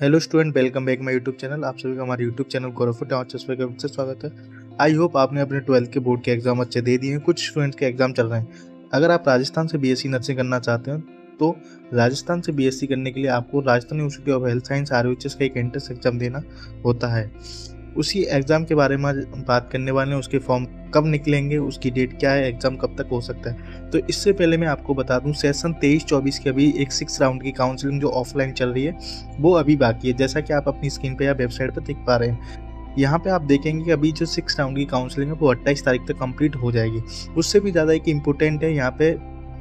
Hello student, welcome back my YouTube channel. आप सभी का हमारे यूट्यूब चैनल गौरव चश्मे का से स्वागत है। आई होप आपने अपने 12th के बोर्ड के एग्जाम अच्छे दे दिए हैं। कुछ स्टूडेंट्स के एग्जाम चल रहे हैं। अगर आप राजस्थान से बीएससी नर्सिंग करना चाहते हैं तो राजस्थान से बीएससी करने के लिए आपको Rajasthan university of health science RUHS का एक एंट्रेंस एग्जाम देना होता है। उसी एग्ज़ाम के बारे में बात करने वाले हैं। उसके फॉर्म कब निकलेंगे, उसकी डेट क्या है, एग्ज़ाम कब तक हो सकता है। तो इससे पहले मैं आपको बता दूं, सेशन 23-24 की अभी एक 6 राउंड की काउंसलिंग जो ऑफलाइन चल रही है वो अभी बाकी है। जैसा कि आप अपनी स्क्रीन पे या वेबसाइट पर देख पा रहे हैं, यहाँ पे आप देखेंगे कि अभी जो 6 राउंड की काउंसलिंग है वो 28 तारीख तक कंप्लीट हो जाएगी। उससे भी ज़्यादा एक इम्पोर्टेंट है, यहाँ पे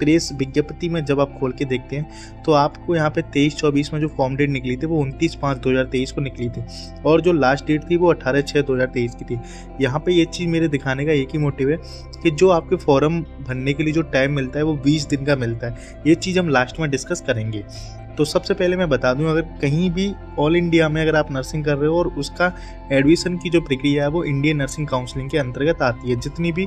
प्रेस विज्ञप्ति में जब आप खोल के देखते हैं तो आपको यहाँ पे 23-24 में जो फॉर्म डेट निकली थी वो 29/5/2023 को निकली थी और जो लास्ट डेट थी वो 18/6/2023 की थी। यहाँ पे ये चीज़ मेरे दिखाने का एक ही मोटिव है कि जो आपके फॉर्म भरने के लिए जो टाइम मिलता है वो 20 दिन का मिलता है। ये चीज़ हम लास्ट में डिस्कस करेंगे। तो सबसे पहले मैं बता दूं, अगर कहीं भी ऑल इंडिया में अगर आप नर्सिंग कर रहे हो और उसका एडमिशन की जो प्रक्रिया है वो इंडियन नर्सिंग काउंसलिंग के अंतर्गत आती है, जितनी भी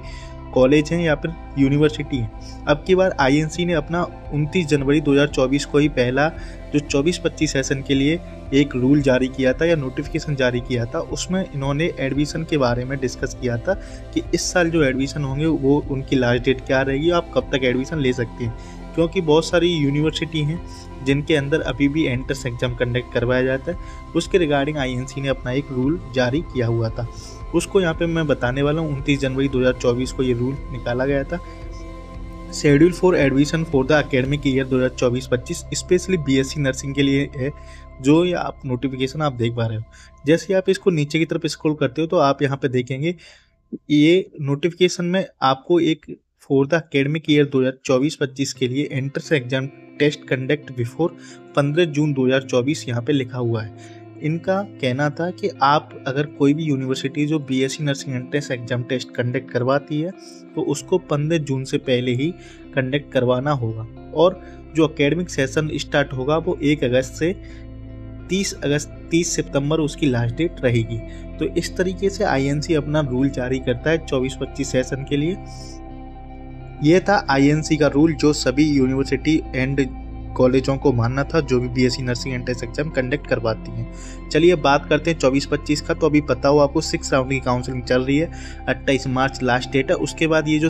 कॉलेज हैं या फिर यूनिवर्सिटी हैं। अब की बार INC ने अपना 29 जनवरी 2024 को ही पहला जो 24-25 सेशन के लिए एक रूल जारी किया था या नोटिफिकेशन जारी किया था। उसमें इन्होंने एडमिशन के बारे में डिस्कस किया था कि इस साल जो एडमिशन होंगे वो उनकी लास्ट डेट क्या रहेगी, आप कब तक एडमिशन ले सकते हैं। क्योंकि बहुत सारी यूनिवर्सिटी हैं जिनके अंदर अभी भी एंट्रेंस एग्जाम कंडक्ट करवाया जाता है, उसके रिगार्डिंग INC ने अपना एक रूल जारी किया हुआ था। उसको यहाँ पे मैं बताने वाला हूँ। 29 जनवरी 2024 को ये रूल निकाला गया था। Schedule for admission for the academic year 2024-25 specially BSc nursing के लिए है, जो ये आप नोटिफिकेशन आप देख पा रहे हो। जैसे आप इसको नीचे की तरफ स्क्रॉल करते हो तो आप यहाँ पे देखेंगे ये नोटिफिकेशन में आपको एक फॉर द एकेडमिक ईयर 2024-25 के लिए entrance exam test conduct before 15 June 2024 यहाँ पे लिखा हुआ है। इनका कहना था कि आप अगर कोई भी यूनिवर्सिटी जो BSc nursing entrance exam test conduct करवाती है तो उसको 15 जून से पहले ही कंडक्ट करवाना होगा और जो एकेडमिक सेशन स्टार्ट होगा वो 1 अगस्त से 30 सितंबर उसकी लास्ट डेट रहेगी। तो इस तरीके से INC अपना रूल जारी करता है 24-25 सेशन के लिए। ये था INC का रूल जो सभी यूनिवर्सिटी एंड कॉलेजों को मानना था जो भी BSc nursing entrance exam conduct करवाती हैं। चलिए बात करते हैं 24-25 का। तो अभी पता हो आपको 6 राउंड की काउंसलिंग चल रही है, 28 मार्च लास्ट डेट है। उसके बाद ये जो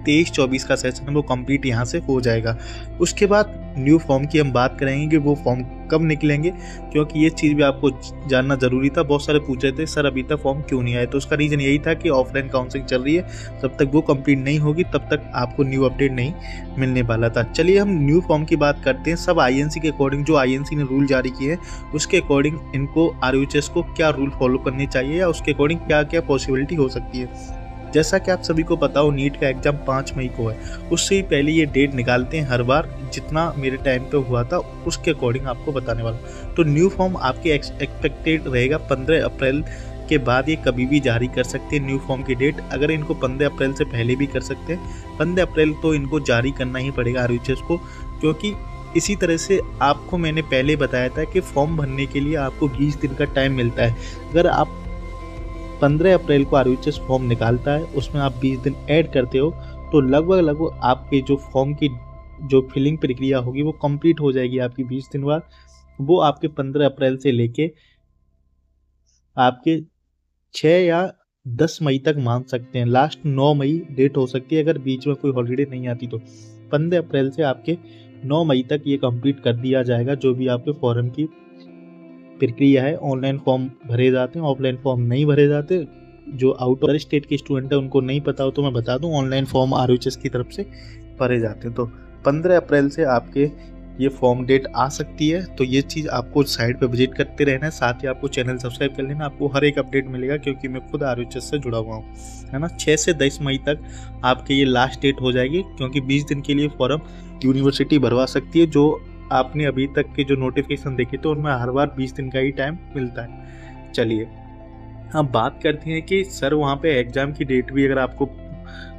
23-24 का सेशन है वो कंप्लीट यहाँ से हो जाएगा। उसके बाद न्यू फॉर्म की हम बात करेंगे कि वो फॉर्म कब निकलेंगे, क्योंकि ये चीज़ भी आपको जानना ज़रूरी था। बहुत सारे पूछ रहे थे सर अभी तक फॉर्म क्यों नहीं आए, तो उसका रीज़न यही था कि ऑफलाइन काउंसलिंग चल रही है, जब तक वो कंप्लीट नहीं होगी तब तक आपको न्यू अपडेट नहीं मिलने वाला था। चलिए हम न्यू फॉर्म की बात करते हैं। सब INC के अकॉर्डिंग जो INC ने रूल जारी किए हैं उसके अकॉर्डिंग इनको RUHS को क्या रूल फॉलो करने चाहिए या उसके अकॉर्डिंग क्या क्या पॉसिबिलिटी हो सकती है। जैसा कि आप सभी को पता हो, नीट का एग्जाम 5 मई को है। उससे ही पहले ये डेट निकालते हैं हर बार। जितना मेरे टाइम पे हुआ था उसके अकॉर्डिंग आपको बताने वाला। तो न्यू फॉर्म आपके एक्सपेक्टेड रहेगा 15 अप्रैल के बाद। ये कभी भी जारी कर सकते हैं न्यू फॉर्म की डेट। अगर इनको 15 अप्रैल से पहले भी कर सकते हैं, 15 अप्रैल तो इनको जारी करना ही पड़ेगा RUHS को, क्योंकि इसी तरह से आपको मैंने पहले बताया था कि फॉर्म भरने के लिए आपको 20 दिन का टाइम मिलता है। अगर आप 15 अप्रैल को RUHS फॉर्म निकालता है, उसमें आप 20 दिन ऐड करते हो तो लगभग आपके जो फॉर्म की जो फिलिंग प्रक्रिया होगी वो कंप्लीट हो जाएगी आपकी 20 दिन बाद। वो आपके 15 अप्रैल से लेके आपके 6 या 10 मई तक मान सकते हैं। लास्ट 9 मई डेट हो सकती है अगर बीच में कोई हॉलीडे नहीं आती तो। 15 अप्रैल से आपके 9 मई तक ये कंप्लीट कर दिया जाएगा जो भी आपके फॉर्म की प्रक्रिया है। ऑनलाइन फॉर्म भरे जाते हैं, ऑफलाइन फॉर्म नहीं भरे जाते। जो आउट ऑफ स्टेट के स्टूडेंट है उनको नहीं पता हो तो मैं बता दूं, ऑनलाइन फॉर्म RUHS की तरफ से भरे जाते हैं। तो 15 अप्रैल से आपके ये फॉर्म डेट आ सकती है। तो ये चीज़ आपको साइट पे विजिट करते रहना है। साथ ही आपको चैनल सब्सक्राइब कर लेना, आपको हर एक अपडेट मिलेगा क्योंकि मैं खुद RUHS से जुड़ा हुआ हूँ, है ना। 6 से 10 मई तक आपके ये लास्ट डेट हो जाएगी, क्योंकि 20 दिन के लिए फॉर्म यूनिवर्सिटी भरवा सकती है। जो आपने अभी तक के जो नोटिफिकेशन देखे तो उनमें हर बार 20 दिन का ही टाइम मिलता है। चलिए हम बात करते हैं कि सर वहाँ पे एग्ज़ाम की डेट भी अगर आपको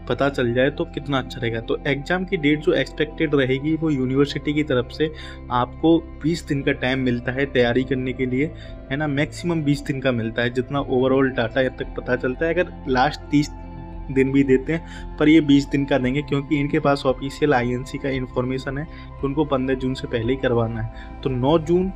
पता चल जाए तो कितना अच्छा रहेगा। तो एग्ज़ाम की डेट जो एक्सपेक्टेड रहेगी वो यूनिवर्सिटी की तरफ से आपको 20 दिन का टाइम मिलता है तैयारी करने के लिए, है ना। मैक्सिमम 20 दिन का मिलता है जितना ओवरऑल डाटा अब तक पता चलता है। अगर लास्ट 30 दिन भी देते हैं पर ये 20 दिन का देंगे, क्योंकि इनके पास ऑफिशियल INC का इन्फॉर्मेशन है कि उनको 15 जून से पहले ही करवाना है। तो 9 जून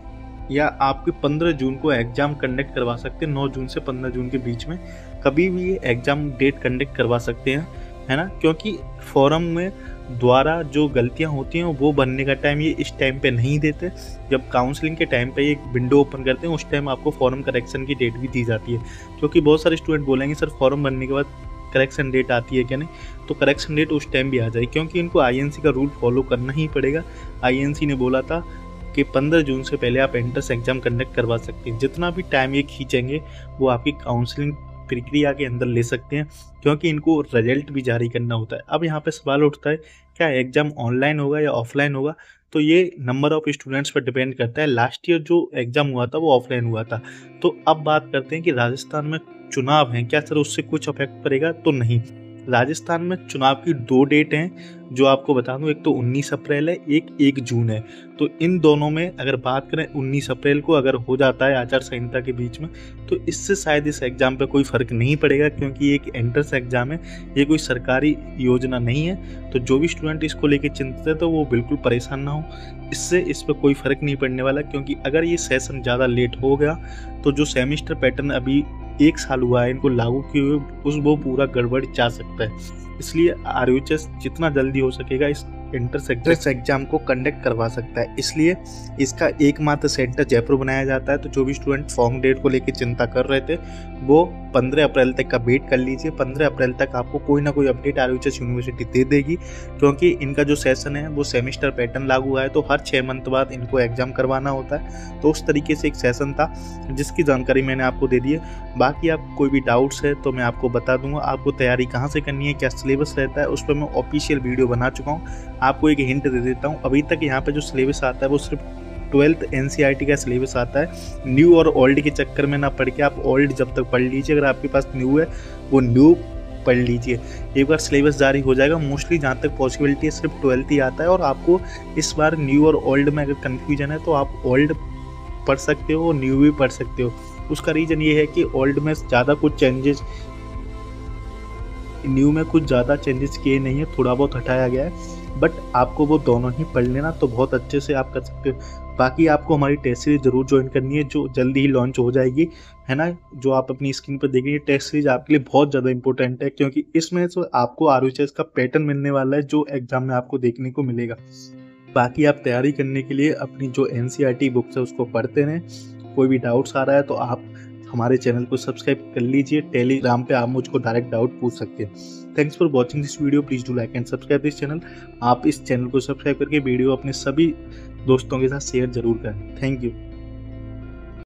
या आपके 15 जून को एग्ज़ाम कंडक्ट करवा सकते हैं। 9 जून से 15 जून के बीच में कभी भी ये एग्ज़ाम डेट कंडक्ट करवा सकते हैं, है ना। क्योंकि फॉर्म में द्वारा जो गलतियां होती हैं वो भरने का टाइम ये इस टाइम पे नहीं देते। जब काउंसलिंग के टाइम पे एक विंडो ओपन करते हैं उस टाइम आपको फॉर्म करेक्शन की डेट भी दी जाती है। क्योंकि बहुत सारे स्टूडेंट बोलेंगे सर फॉर्म भरने के बाद करेक्शन डेट आती है क्या, नहीं, तो करेक्शन डेट उस टाइम भी आ जाए, क्योंकि इनको आईएनसी का रूल फॉलो करना ही पड़ेगा। आईएनसी ने बोला था कि 15 जून से पहले आप एंट्रेंस एग्जाम कंडक्ट करवा सकते हैं। जितना भी टाइम ये खींचेंगे वो आपकी काउंसलिंग प्रक्रिया के अंदर ले सकते हैं, क्योंकि इनको रिजल्ट भी जारी करना होता है। अब यहाँ पे सवाल उठता है क्या एग्जाम ऑनलाइन होगा या ऑफलाइन होगा, तो ये नंबर ऑफ स्टूडेंट्स पर डिपेंड करता है। लास्ट ईयर जो एग्जाम हुआ था वो ऑफलाइन हुआ था। तो अब बात करते हैं कि राजस्थान में चुनाव हैं, क्या सर उससे कुछ इफेक्ट पड़ेगा, तो नहीं। राजस्थान में चुनाव की 2 डेट हैं जो आपको बता दूं, एक तो 19 अप्रैल है, एक 1 जून है। तो इन दोनों में अगर बात करें 19 अप्रैल को अगर हो जाता है आचार संहिता के बीच में, तो इससे शायद इस एग्ज़ाम पे कोई फ़र्क नहीं पड़ेगा, क्योंकि ये एक एंट्रेंस एग्ज़ाम है, ये कोई सरकारी योजना नहीं है। तो जो भी स्टूडेंट इसको लेकर चिंतित है तो वो बिल्कुल परेशान ना हो, इससे इस पर कोई फ़र्क नहीं पड़ने वाला। क्योंकि अगर ये सेशन ज़्यादा लेट हो गया तो जो सेमेस्टर पैटर्न अभी 1 साल हुआ है इनको लागू किए हुए वो पूरा गड़बड़ जा सकता है। इसलिए आरयूएचएस जितना जल्दी हो सकेगा इस एंट्रेंस एग्जाम को कंडक्ट करवा सकता है। इसलिए इसका एकमात्र सेंटर जयपुर बनाया जाता है। तो जो भी स्टूडेंट फॉर्म डेट को लेकर चिंता कर रहे थे वो 15 अप्रैल तक का वेट कर लीजिए। 15 अप्रैल तक आपको कोई ना कोई अपडेट आरयूएचएस यूनिवर्सिटी दे देगी, क्योंकि इनका जो सेशन है वो सेमेस्टर पैटर्न लागू हुआ है, तो हर 6 मंथ बाद इनको एग्जाम करवाना होता है। तो उस तरीके से एक सेशन था जिसकी जानकारी मैंने आपको दे दी है। बाकी आप कोई भी डाउट्स है तो मैं आपको बता दूंगा। आपको तैयारी कहाँ से करनी है, क्या सिलेबस रहता है, उस पर मैं ऑफिशियल वीडियो बना चुका हूँ। आपको एक हिंट दे देता हूँ, अभी तक यहाँ पे जो सिलेबस आता है वो सिर्फ 12th एनसीईआरटी का सिलेबस आता है। न्यू और ओल्ड के चक्कर में ना पढ़ के आप ओल्ड जब तक पढ़ लीजिए, अगर आपके पास न्यू है वो न्यू पढ़ लीजिए। एक बार सिलेबस जारी हो जाएगा, मोस्टली जहाँ तक पॉसिबिलिटी है सिर्फ 12th ही आता है। और आपको इस बार न्यू और ओल्ड में अगर कन्फ्यूजन है तो आप ओल्ड पढ़ सकते हो और न्यू भी पढ़ सकते हो। उसका रीज़न ये है कि ओल्ड में ज़्यादा कुछ चेंजेस, न्यू में कुछ ज़्यादा चेंजेस किए नहीं है, थोड़ा बहुत हटाया गया है। बट आपको वो दोनों ही पढ़ लेना तो बहुत अच्छे से आप कर सकते हो। बाकी आपको हमारी टेस्ट सीरीज ज़रूर ज्वाइन करनी है जो जल्दी ही लॉन्च हो जाएगी, है ना। जो आप अपनी स्क्रीन पर देखेंगे टेस्ट सीरीज आपके लिए बहुत ज़्यादा इंपॉर्टेंट है, क्योंकि इसमें तो आपको आरयूएचएस का पैटर्न मिलने वाला है जो एग्जाम में आपको देखने को मिलेगा। बाकी आप तैयारी करने के लिए अपनी जो एनसीईआरटी बुक्स है उसको पढ़ते रहें। कोई भी डाउट्स आ रहा है तो आप हमारे चैनल को सब्सक्राइब कर लीजिए। टेलीग्राम पे आप मुझको डायरेक्ट डाउट पूछ सकते हैं। Thanks for watching this video, please do like and subscribe this channel. आप इस चैनल को सब्सक्राइब करके वीडियो अपने सभी दोस्तों के साथ शेयर जरूर करें। Thank you.